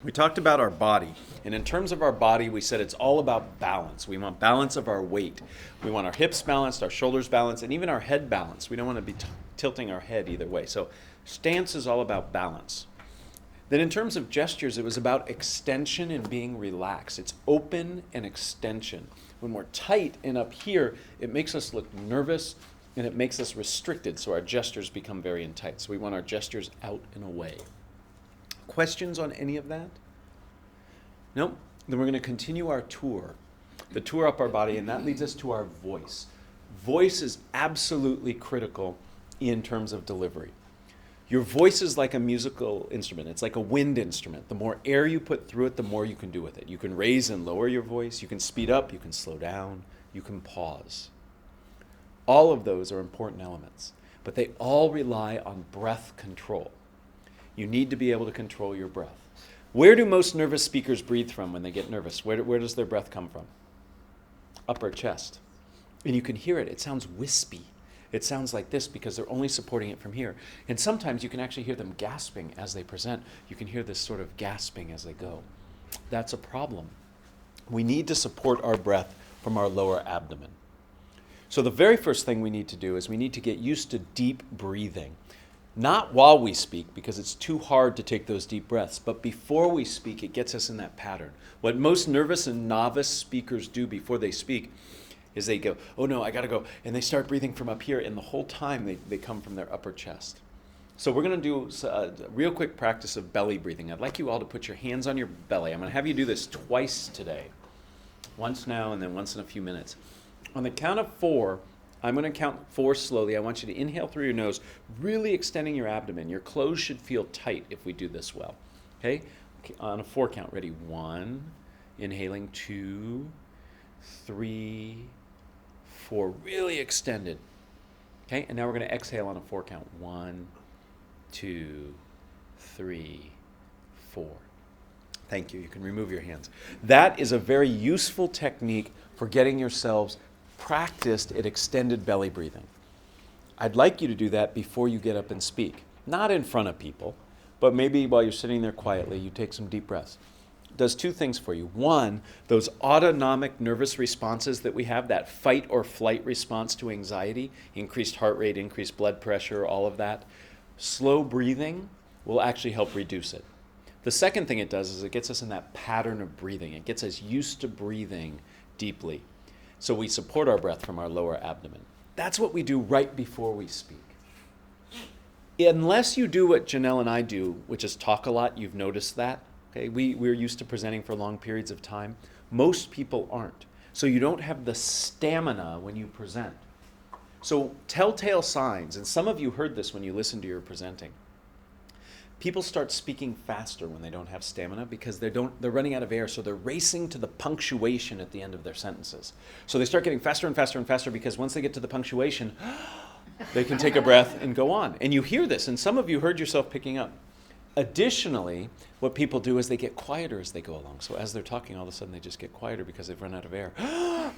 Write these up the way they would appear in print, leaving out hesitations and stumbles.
We talked about our body, and in terms of our body, we said it's all about balance. We want balance of our weight. We want our hips balanced, our shoulders balanced, and even our head balanced. We don't want to be tilting our head either way. So stance is all about balance. Then in terms of gestures, it was about extension and being relaxed. It's open and extension. When we're tight and up here, it makes us look nervous and it makes us restricted, so our gestures become very tight. So we want our gestures out and away. Questions on any of that? Nope. Then we're going to continue our tour, the tour up our body, and that leads us to our voice. Voice is absolutely critical in terms of delivery. Your voice is like a musical instrument. It's like a wind instrument. The more air you put through it, the more you can do with it. You can raise and lower your voice. You can speed up. You can slow down. You can pause. All of those are important elements, but they all rely on breath control. You need to be able to control your breath. Where do most nervous speakers breathe from when they get nervous? Where does their breath come from? Upper chest. And you can hear it. It sounds wispy. It sounds like this because they're only supporting it from here. And sometimes you can actually hear them gasping as they present. You can hear this sort of gasping as they go. That's a problem. We need to support our breath from our lower abdomen. So the very first thing we need to do is we need to get used to deep breathing. Not while we speak, because it's too hard to take those deep breaths, but before we speak, it gets us in that pattern. What most nervous and novice speakers do before they speak is they go, oh no, I gotta go, and they start breathing from up here, and the whole time they come from their upper chest. So we're gonna do a real quick practice of belly breathing. I'd like you all to put your hands on your belly. I'm gonna have you do this twice today. Once now, and then once in a few minutes. On the count of 4, I'm going to count 4 slowly. I want you to inhale through your nose, really extending your abdomen. Your clothes should feel tight if we do this well. Okay? On a 4 count. Ready? 1. Inhaling. 2, 3, 4. Really extended. Okay? And now we're going to exhale on a 4 count. 1, 2, 3, 4. Thank you. You can remove your hands. That is a very useful technique for getting yourselves practiced at extended belly breathing. I'd like you to do that before you get up and speak. Not in front of people, but maybe while you're sitting there quietly, you take some deep breaths. It does 2 things for you. 1, those autonomic nervous responses that we have, that fight or flight response to anxiety, increased heart rate, increased blood pressure, all of that. Slow breathing will actually help reduce it. The second thing it does is it gets us in that pattern of breathing. It gets us used to breathing deeply. So we support our breath from our lower abdomen. That's what we do right before we speak. Unless you do what Janelle and I do, which is talk a lot, you've noticed that. Okay, we're used to presenting for long periods of time. Most people aren't. So you don't have the stamina when you present. So telltale signs, and some of you heard this when you listened to your presenting. People start speaking faster when they don't have stamina because they're running out of air, so they're racing to the punctuation at the end of their sentences. So they start getting faster and faster and faster because once they get to the punctuation, they can take a breath and go on. And you hear this, and some of you heard yourself picking up. Additionally, what people do is they get quieter as they go along. So as they're talking, all of a sudden they just get quieter because they've run out of air.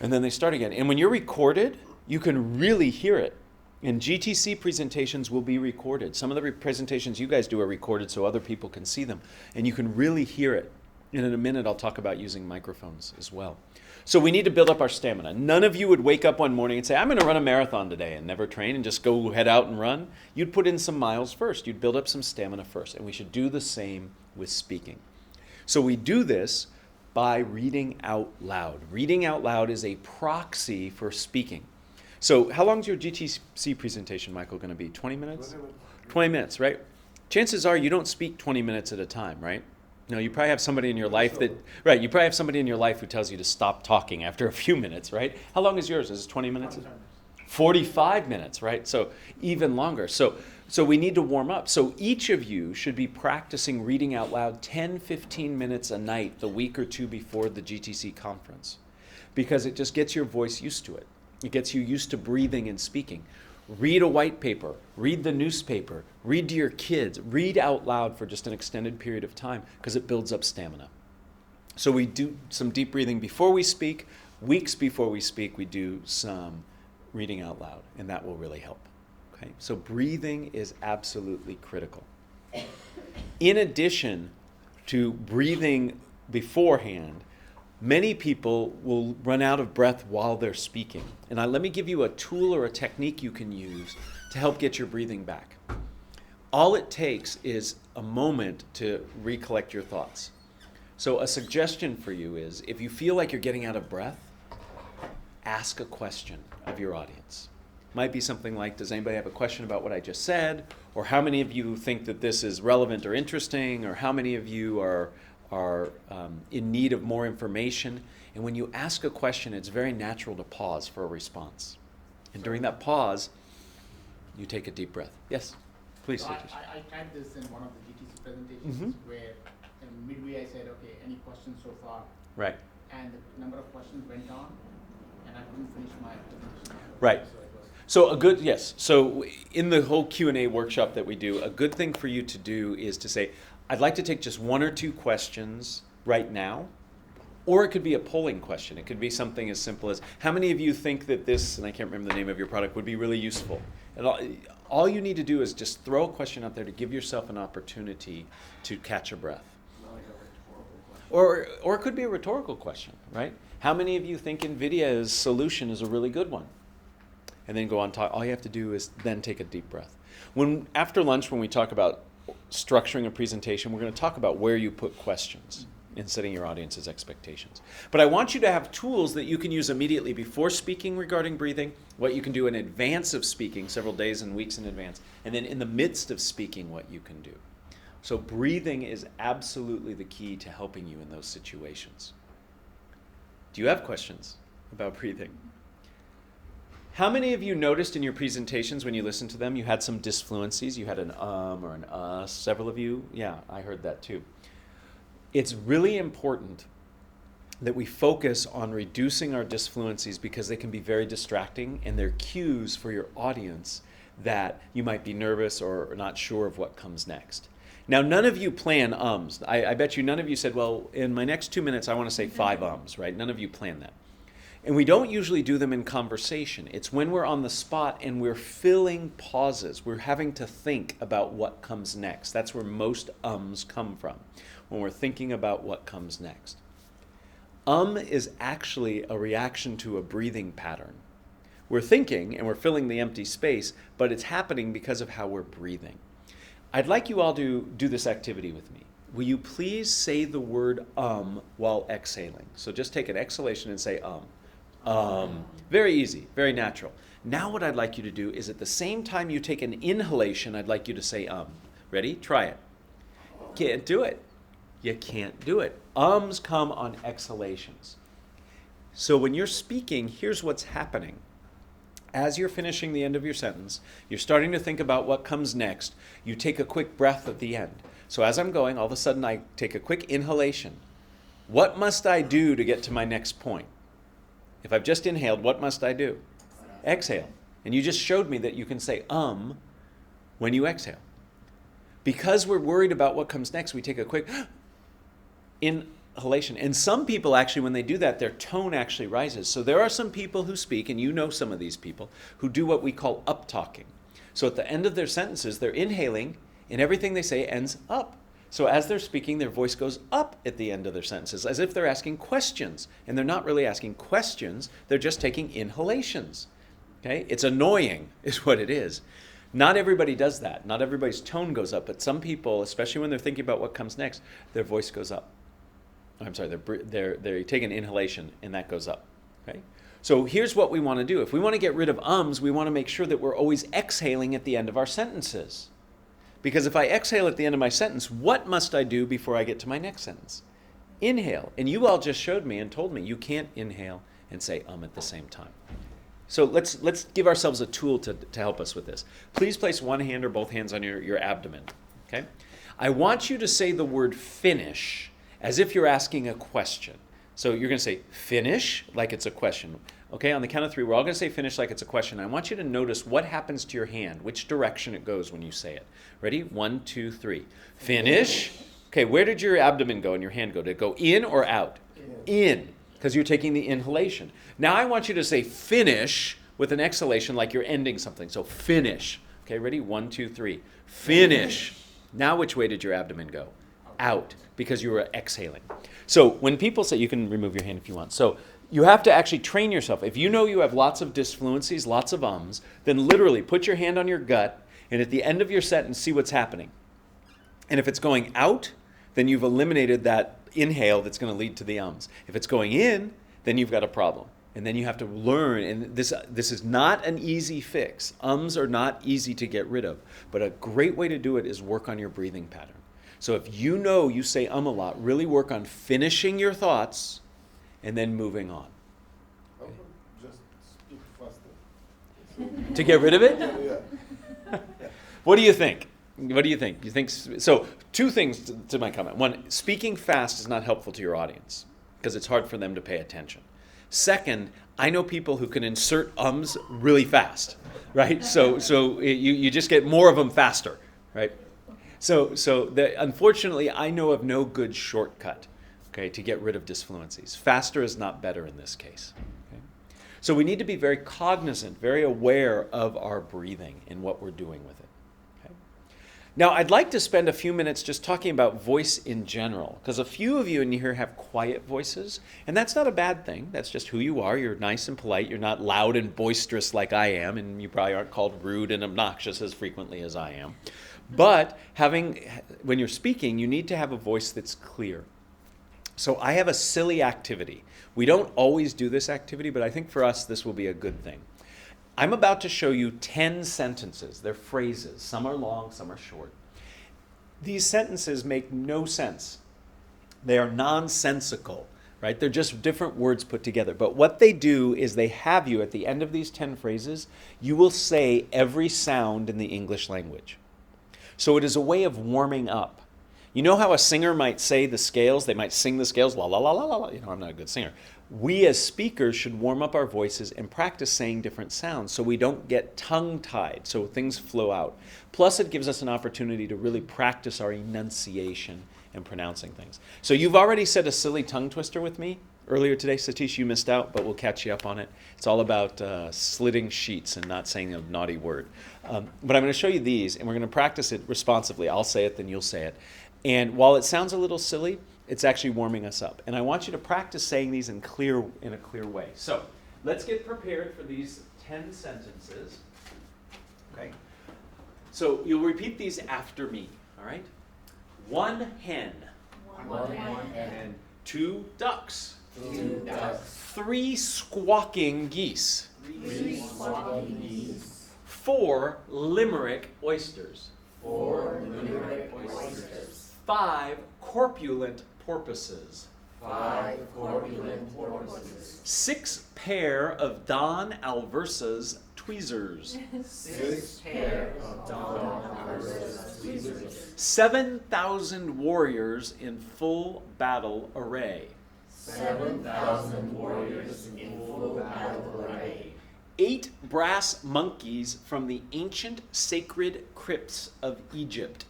And then they start again. And when you're recorded, you can really hear it. And GTC presentations will be recorded. Some of the presentations you guys do are recorded so other people can see them. And you can really hear it. And in a minute, I'll talk about using microphones as well. So we need to build up our stamina. None of you would wake up one morning and say, I'm going to run a marathon today and never train and just go head out and run. You'd put in some miles first. You'd build up some stamina first. And we should do the same with speaking. So we do this by reading out loud. Reading out loud is a proxy for speaking. So how long is your GTC presentation, Michael, going to be? 20 minutes? 20 minutes, right? Chances are you don't speak 20 minutes at a time, right? No, you probably have somebody in your life you probably have somebody in your life who tells you to stop talking after a few minutes, right? How long is yours? Is it 20 minutes? 45 minutes, right? So even longer. So we need to warm up. So each of you should be practicing reading out loud 10, 15 minutes a night the week or 2 before the GTC conference because it just gets your voice used to it. It gets you used to breathing and speaking. Read a white paper, read the newspaper, read to your kids, read out loud for just an extended period of time because it builds up stamina. So we do some deep breathing before we speak. Weeks before we speak, we do some reading out loud, and that will really help. Okay? So breathing is absolutely critical. In addition to breathing beforehand, many people will run out of breath while they're speaking. And let me give you a tool or a technique you can use to help get your breathing back. All it takes is a moment to recollect your thoughts. So a suggestion for you is, if you feel like you're getting out of breath, ask a question of your audience. Might be something like, does anybody have a question about what I just said? Or how many of you think that this is relevant or interesting? Or how many of you are in need of more information? And when you ask a question, it's very natural to pause for a response. And during that pause, you take a deep breath. Yes, please. So I tried this in one of the GTC presentations where midway I said, okay, any questions so far? Right. And the number of questions went on, and I couldn't finish my presentation. Right. So in the whole Q&A workshop that we do, a good thing for you to do is to say, I'd like to take just one or two questions right now, or it could be a polling question. It could be something as simple as, how many of you think that this, and I can't remember the name of your product, would be really useful? And all you need to do is just throw a question out there to give yourself an opportunity to catch a breath. Or it could be a rhetorical question, right? How many of you think NVIDIA's solution is a really good one? And then go on talk. All you have to do is then take a deep breath. After lunch, when we talk about structuring a presentation, we're going to talk about where you put questions in setting your audience's expectations. But I want you to have tools that you can use immediately before speaking regarding breathing, what you can do in advance of speaking, several days and weeks in advance, and then in the midst of speaking, what you can do. So breathing is absolutely the key to helping you in those situations. Do you have questions about breathing? How many of you noticed in your presentations when you listened to them, you had some disfluencies? You had an or an us, several of you? Yeah, I heard that too. It's really important that we focus on reducing our disfluencies because they can be very distracting and they're cues for your audience that you might be nervous or not sure of what comes next. Now, none of you plan ums. I bet you none of you said, well, in my next 2 minutes, I want to say 5 ums, right? None of you plan that. And we don't usually do them in conversation. It's when we're on the spot and we're filling pauses. We're having to think about what comes next. That's where most ums come from, when we're thinking about what comes next. Is actually a reaction to a breathing pattern. We're thinking and we're filling the empty space, but it's happening because of how we're breathing. I'd like you all to do this activity with me. Will you please say the word while exhaling? So just take an exhalation and say Very easy, very natural. Now what I'd like you to do is at the same time you take an inhalation, I'd like you to say Ready? Try it. Can't do it. You can't do it. Ums come on exhalations. So when you're speaking, here's what's happening. As you're finishing the end of your sentence, you're starting to think about what comes next. You take a quick breath at the end. So as I'm going, all of a sudden I take a quick inhalation. What must I do to get to my next point? If I've just inhaled, what must I do? Exhale. And you just showed me that you can say when you exhale. Because we're worried about what comes next, we take a quick inhalation. And some people actually, when they do that, their tone actually rises. So there are some people who speak, and you know some of these people, who do what we call up-talking. So at the end of their sentences, they're inhaling, and everything they say ends up. So as they're speaking, their voice goes up at the end of their sentences, as if they're asking questions. And they're not really asking questions, they're just taking inhalations. Okay? It's annoying, is what it is. Not everybody does that. Not everybody's tone goes up, but some people, especially when they're thinking about what comes next, their voice goes up. I'm sorry, they take an inhalation, and that goes up. Okay? So here's what we want to do. If we want to get rid of ums, we want to make sure that we're always exhaling at the end of our sentences. Because if I exhale at the end of my sentence, what must I do before I get to my next sentence? Inhale. And you all just showed me and told me you can't inhale and say at the same time. So let's give ourselves a tool to help us with this. Please place one hand or both hands on your abdomen. Okay? I want you to say the word finish as if you're asking a question. So you're going to say finish like it's a question. Okay, on the count of 3, we're all going to say finish like it's a question. I want you to notice what happens to your hand, which direction it goes when you say it. Ready? 1, 2, 3. Finish. Okay, where did your abdomen go and your hand go? Did it go in or out? In, because you're taking the inhalation. Now I want you to say finish with an exhalation like you're ending something. So finish. Okay, ready? 1, 2, 3. Finish. Now which way did your abdomen go? out because you were exhaling. So when people say, you can remove your hand if you want. So you have to actually train yourself. If you know you have lots of disfluencies, lots of ums, then literally put your hand on your gut and at the end of your sentence see what's happening. And if it's going out, then you've eliminated that inhale that's going to lead to the ums. If it's going in, then you've got a problem. And then you have to learn, and this is not an easy fix. Ums are not easy to get rid of, but a great way to do it is work on your breathing pattern. So if you know you say a lot, really work on finishing your thoughts and then moving on. How about just speak faster? To get rid of it? Yeah. What do you think? What do you think? You think so? Two things to my comment. One, speaking fast is not helpful to your audience because it's hard for them to pay attention. Second, I know people who can insert ums really fast, right? So you just get more of them faster, right? So unfortunately, I know of no good shortcut, okay, to get rid of disfluencies. Faster is not better in this case. Okay? So we need to be very cognizant, very aware of our breathing and what we're doing with it. Now, I'd like to spend a few minutes just talking about voice in general, because a few of you in here have quiet voices, and that's not a bad thing. That's just who you are. You're nice and polite. You're not loud and boisterous like I am, and you probably aren't called rude and obnoxious as frequently as I am. But when you're speaking, you need to have a voice that's clear. So I have a silly activity. We don't always do this activity, but I think for us this will be a good thing. I'm about to show you 10 sentences. They're phrases. Some are long, some are short. These sentences make no sense. They are nonsensical, right? They're just different words put together. But what they do is they have you, at the end of these 10 phrases, you will say every sound in the English language. So it is a way of warming up. You know how a singer might say the scales? They might sing the scales, la, la, la, la, la, la. You know, I'm not a good singer. We as speakers should warm up our voices and practice saying different sounds so we don't get tongue-tied, so things flow out. Plus, it gives us an opportunity to really practice our enunciation and pronouncing things. So you've already said a silly tongue twister with me earlier today. Satish, you missed out, but we'll catch you up on it. It's all about slitting sheets and not saying a naughty word. But I'm going to show you these, and we're going to practice it responsively. I'll say it, then you'll say it. And while it sounds a little silly, it's actually warming us up. And I want you to practice saying these in a clear way. So let's get prepared for these 10 sentences. Okay. So you'll repeat these after me, all right? One hen. One hen. Two ducks. Two ducks. Three squawking geese. Three squawking geese. Four limerick oysters. Four limerick oysters. Five corpulent porpoises. Five corpulent porpoises. Six pair of Don Alversa's tweezers. Six pair of Don Alversa's tweezers. 7,000 warriors in full battle array. 7,000 warriors in full battle array. 8 brass monkeys from the ancient sacred crypts of Egypt.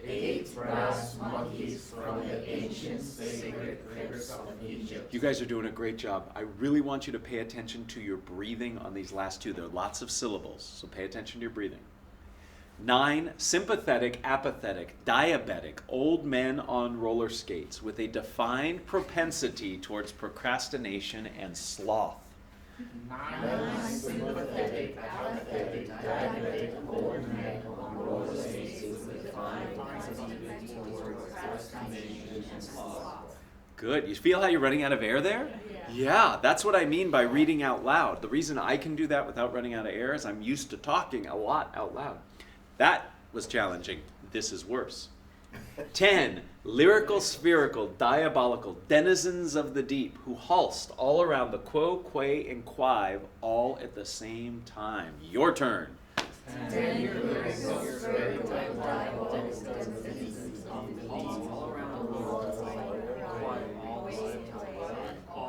8 brass monkeys from the ancient sacred crypts of Egypt. You guys are doing a great job. I really want you to pay attention to your breathing on these last two. There are lots of syllables, so pay attention to your breathing. 9 sympathetic, apathetic, diabetic old men on roller skates with a defined propensity towards procrastination and sloth. 9 sympathetic, apathetic, diabetic old men on roller skates with defined propensity towards procrastination and sloth. Good. You feel how you're running out of air there? Yeah, that's what I mean by reading out loud. The reason I can do that without running out of air is I'm used to talking a lot out loud. That was challenging. This is worse. 10, lyrical, spherical, diabolical, denizens of the deep who halsed all around the quo, quay, and quive all at the same time. Your turn. 10 lyrical, spherical, diabolical, denizens of the deep all around the world, all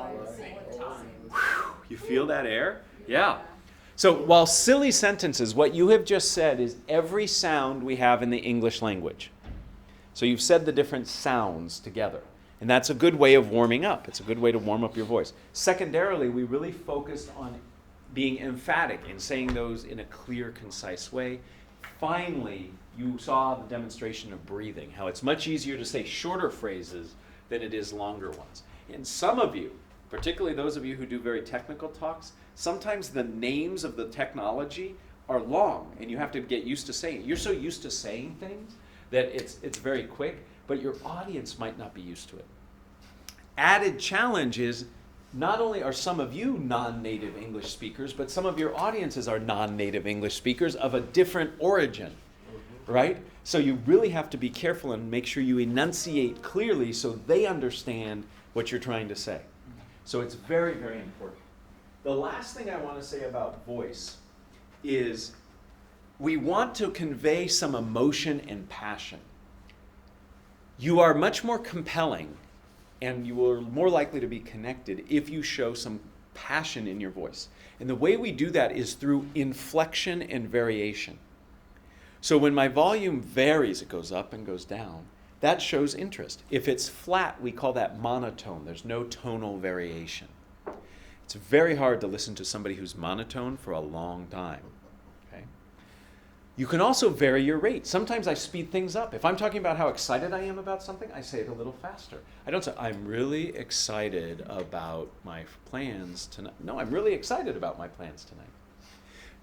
at the same time. You feel that air? Yeah. So while silly sentences, what you have just said is every sound we have in the English language. So you've said the different sounds together. And that's a good way of warming up. It's a good way to warm up your voice. Secondarily, we really focused on being emphatic and saying those in a clear, concise way. finally, you saw the demonstration of breathing, how it's much easier to say shorter phrases than it is longer ones. And some of you, particularly those of you who do very technical talks, sometimes the names of the technology are long, and you have to get used to saying it. You're so used to saying things that it's very quick, but your audience might not be used to it. Added challenge is not only are some of you non-native English speakers, but some of your audiences are non-native English speakers of a different origin, right? So you really have to be careful and make sure you enunciate clearly so they understand what you're trying to say. So it's very, very important. The last thing I want to say about voice is we want to convey some emotion and passion. You are much more compelling and you are more likely to be connected if you show some passion in your voice. And the way we do that is through inflection and variation. So when my volume varies, it goes up and goes down, that shows interest. If it's flat, we call that monotone. There's no tonal variation. It's very hard to listen to somebody who's monotone for a long time. Okay? You can also vary your rate. Sometimes I speed things up. If I'm talking about how excited I am about something, I say it a little faster. I don't say, I'm really excited about my plans tonight. No, I'm really excited about my plans tonight.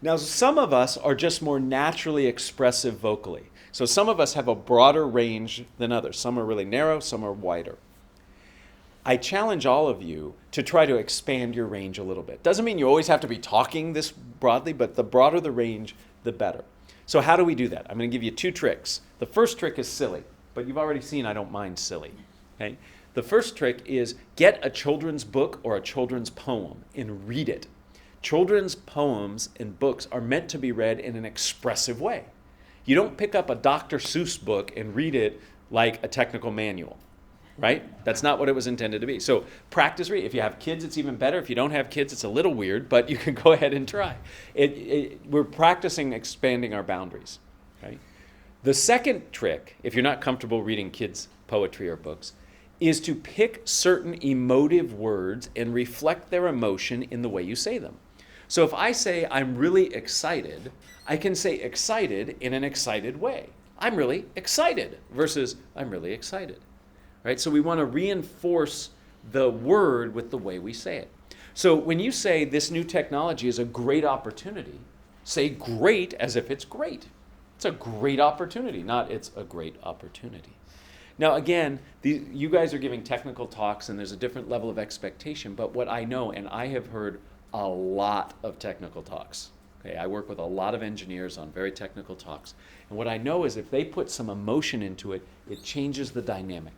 Now, some of us are just more naturally expressive vocally. So some of us have a broader range than others. Some are really narrow, some are wider. I challenge all of you to try to expand your range a little bit. Doesn't mean you always have to be talking this broadly, but the broader the range, the better. So how do we do that? I'm going to give you 2 tricks. The first trick is silly, but you've already seen I don't mind silly. Okay? The first trick is get a children's book or a children's poem and read it. Children's poems and books are meant to be read in an expressive way. You don't pick up a Dr. Seuss book and read it like a technical manual, right? That's not what it was intended to be. So practice read. If you have kids, it's even better. If you don't have kids, it's a little weird, but you can go ahead and try. We're practicing expanding our boundaries, okay? The second trick, if you're not comfortable reading kids' poetry or books, is to pick certain emotive words and reflect their emotion in the way you say them. So if I say I'm really excited, I can say excited in an excited way. I'm really excited versus I'm really excited. Right? So we want to reinforce the word with the way we say it. So when you say this new technology is a great opportunity, say great as if it's great. It's a great opportunity, not it's a great opportunity. Now again, you guys are giving technical talks and there's a different level of expectation, but what I know, and I have heard a lot of technical talks. Okay, I work with a lot of engineers on very technical talks. And what I know is if they put some emotion into it, it changes the dynamic.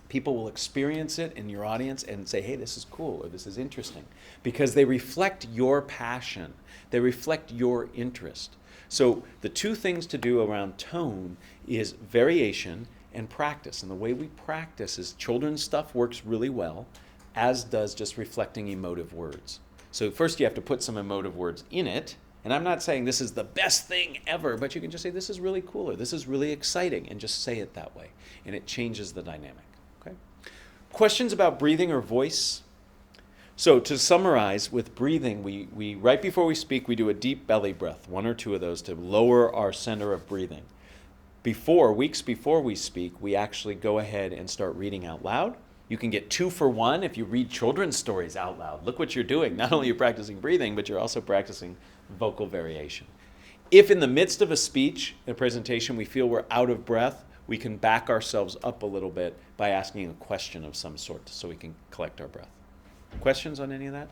People will experience it in your audience and say, hey, this is cool or this is interesting because they reflect your passion. They reflect your interest. So the 2 things to do around tone is variation and practice. And the way we practice is children's stuff works really well, as does just reflecting emotive words. So first you have to put some emotive words in it. And I'm not saying this is the best thing ever, but you can just say this is really cool or this is really exciting and just say it that way. And it changes the dynamic. Okay? Questions about breathing or voice? So to summarize, with breathing, we right before we speak, we do a deep belly breath, 1 or 2 of those to lower our center of breathing. Weeks before we speak, we actually go ahead and start reading out loud. You can get 2 for 1 if you read children's stories out loud. Look what you're doing. Not only are you practicing breathing, but you're also practicing vocal variation. If in the midst of a speech, a presentation, we feel we're out of breath, we can back ourselves up a little bit by asking a question of some sort so we can collect our breath. Questions on any of that?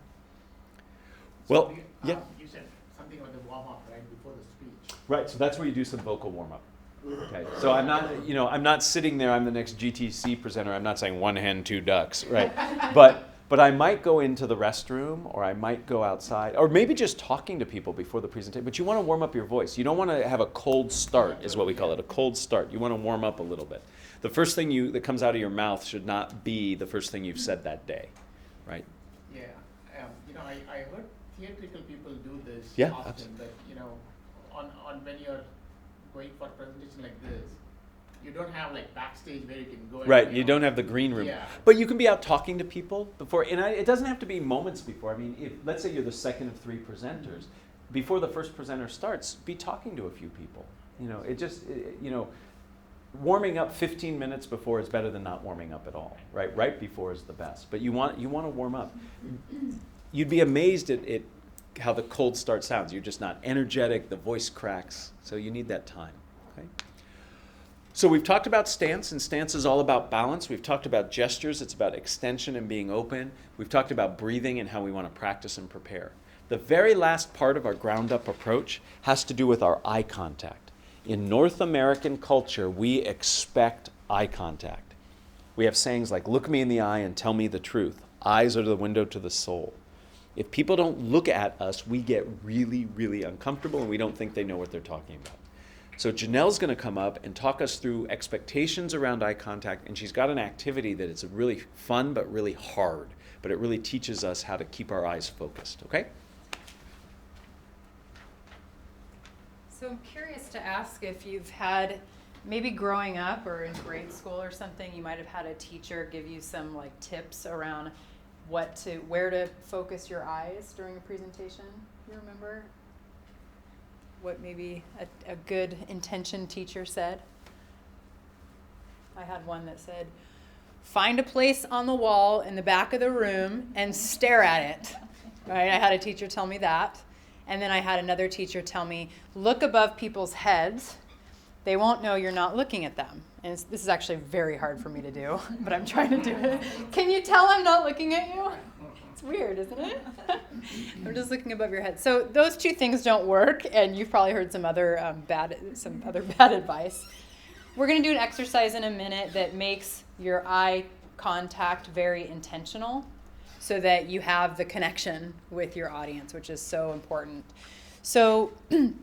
Well, yeah. You said something about the warm-up, right, before the speech. Right, so that's where you do some vocal warm-up. Okay, so I'm not sitting there, I'm the next GTC presenter, I'm not saying 1 hen, 2 ducks, right? But I might go into the restroom or I might go outside or maybe just talking to people before the presentation, but you want to warm up your voice. You don't want to have a cold start is what we call it, a cold start. You want to warm up a little bit. The first thing that comes out of your mouth should not be the first thing you've said that day, right? Yeah, I heard theatrical people do this Yeah, often, absolutely. but on when you're going for a presentation like this, you don't have like backstage where you can go. Right, you don't have the green room. Yeah. But you can be out talking to people before, and it doesn't have to be moments before. I mean, let's say you're the second of 3 presenters, before the first presenter starts, be talking to a few people. Warming up 15 minutes before is better than not warming up at all, right? Right before is the best, but you want to warm up. You'd be amazed at how the cold start sounds. You're just not energetic, the voice cracks, so you need that time, okay? So we've talked about stance, and stance is all about balance. We've talked about gestures, it's about extension and being open. We've talked about breathing and how we want to practice and prepare. The very last part of our ground-up approach has to do with our eye contact. In North American culture, we expect eye contact. We have sayings like, look me in the eye and tell me the truth. Eyes are the window to the soul. If people don't look at us, we get really, really uncomfortable and we don't think they know what they're talking about. So Janelle's going to come up and talk us through expectations around eye contact, and she's got an activity that is really fun but really hard, but it really teaches us how to keep our eyes focused, okay? So I'm curious to ask if you've had, maybe growing up or in grade school or something, you might have had a teacher give you some like tips around where to focus your eyes during a presentation. You remember what maybe a good intentioned teacher said? I had one that said, find a place on the wall in the back of the room and stare at it. Right? I had a teacher tell me that. And then I had another teacher tell me, look above people's heads. They won't know you're not looking at them. And this is actually very hard for me to do, but I'm trying to do it. Can you tell I'm not looking at you? It's weird, isn't it? I'm just looking above your head. So those two things don't work, and you've probably heard some other bad advice. We're going to do an exercise in a minute that makes your eye contact very intentional, so that you have the connection with your audience, which is so important. So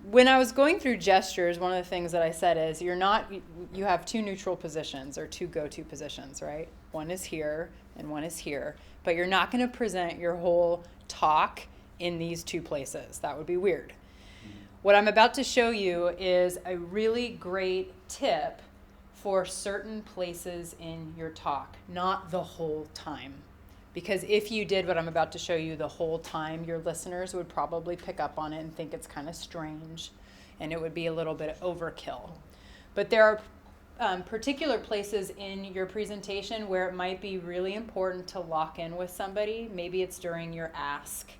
when I was going through gestures, one of the things that I said is you have two neutral positions or two go-to positions, right? One is here and one is here, but you're not going to present your whole talk in these two places. That would be weird. What I'm about to show you is a really great tip for certain places in your talk, not the whole time. Because if you did what I'm about to show you the whole time, your listeners would probably pick up on it and think it's kind of strange, and it would be a little bit overkill. But there are particular places in your presentation where it might be really important to lock in with somebody. Maybe it's during your ask,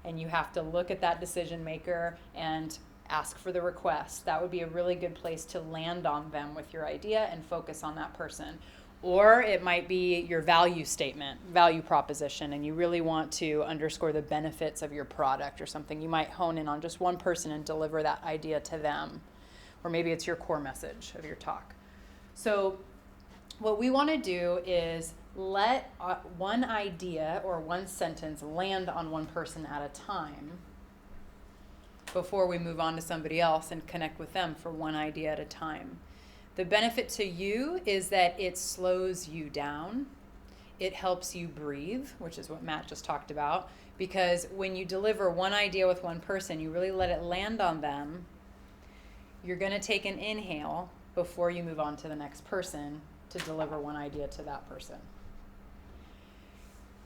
and you have to look at that decision maker and ask for the request. That would be a really good place to land on them with your idea and focus on that person. Or it might be your value statement, value proposition, and you really want to underscore the benefits of your product or something. You might hone in on just one person and deliver that idea to them. Or maybe it's your core message of your talk. So what we want to do is let one idea or one sentence land on one person at a time before we move on to somebody else and connect with them for one idea at a time. The benefit to you is that it slows you down. It helps you breathe, which is what Matt just talked about, because when you deliver one idea with one person, you really let it land on them. You're going to take an inhale before you move on to the next person to deliver one idea to that person.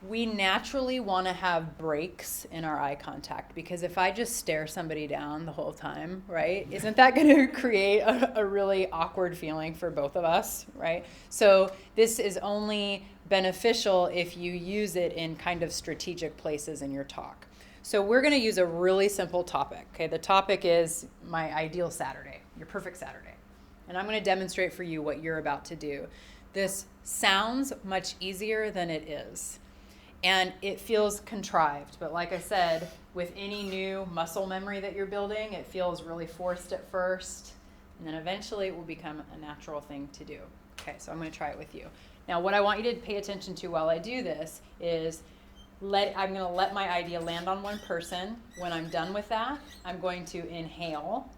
We naturally want to have breaks in our eye contact, because if I just stare somebody down the whole time, right, isn't that going to create a really awkward feeling for both of us, right? So this is only beneficial if you use it in kind of strategic places in your talk. So we're going to use a really simple topic, okay? The topic is my ideal Saturday, your perfect Saturday. And I'm going to demonstrate for you what you're about to do. This sounds much easier than it is. And it feels contrived, but like I said, with any new muscle memory that you're building, it feels really forced at first, and then eventually it will become a natural thing to do. Okay, so I'm going to try it with you. Now, what I want you to pay attention to while I do this is I'm going to let my idea land on one person. When I'm done with that, I'm going to inhale.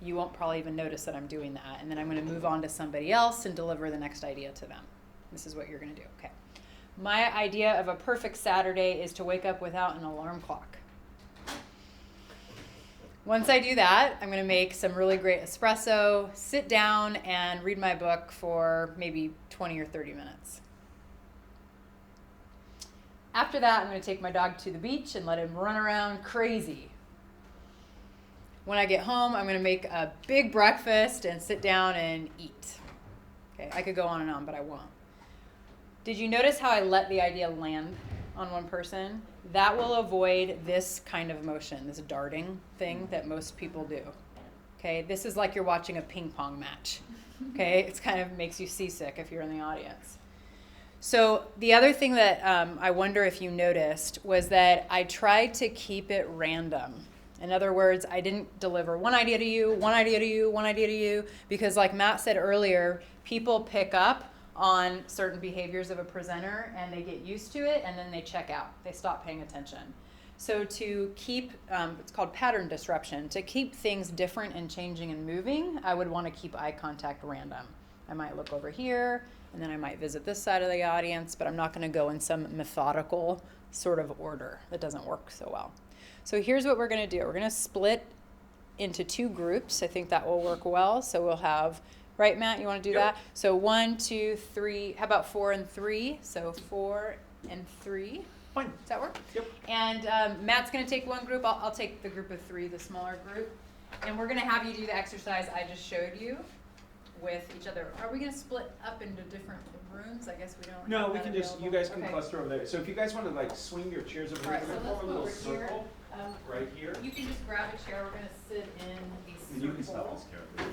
You won't probably even notice that I'm doing that, and then I'm going to move on to somebody else and deliver the next idea to them. This is what you're going to do, okay? My idea of a perfect Saturday is to wake up without an alarm clock. Once I do that, I'm going to make some really great espresso, sit down, and read my book for maybe 20 or 30 minutes. After that, I'm going to take my dog to the beach and let him run around crazy. when I get home, I'm going to make a big breakfast and sit down and eat. Okay, I could go on and on, but I won't. Did you notice how I let the idea land on one person? That will avoid this kind of motion, this darting thing that most people do. Okay, this is like you're watching a ping pong match. Okay, it's kind of makes you seasick if you're in the audience. So the other thing that I wonder if you noticed was that I tried to keep it random. In other words, I didn't deliver one idea to you, one idea to you, one idea to you, because like Matt said earlier, people pick up on certain behaviors of a presenter and they get used to it and then they check out. They stop paying attention. So to keep, it's called pattern disruption, to keep things different and changing and moving, I would want to keep eye contact random. I might look over here and then I might visit this side of the audience, but I'm not going to go in some methodical sort of order. That doesn't work so well. So here's what we're going to do. We're going to split into 2 groups. I think that will work well. So we'll have, right, Matt, you want to do that? So 1, 2, 3, how about 4 and 3? So 4 and 3. Fine. Does that work? Yep. And Matt's going to take one group. I'll take the group of 3, the smaller group. And we're going to have you do the exercise I just showed you with each other. Are we going to split up into different rooms? I guess we don't. No, have we that can just, you available. guys can Okay. cluster over there. So if you guys want to like swing your chairs over All right, here, so we're let's gonna go form a little over here. circle right here. You can just grab a chair. We're going to sit in a And you can circle. stop this, Karen.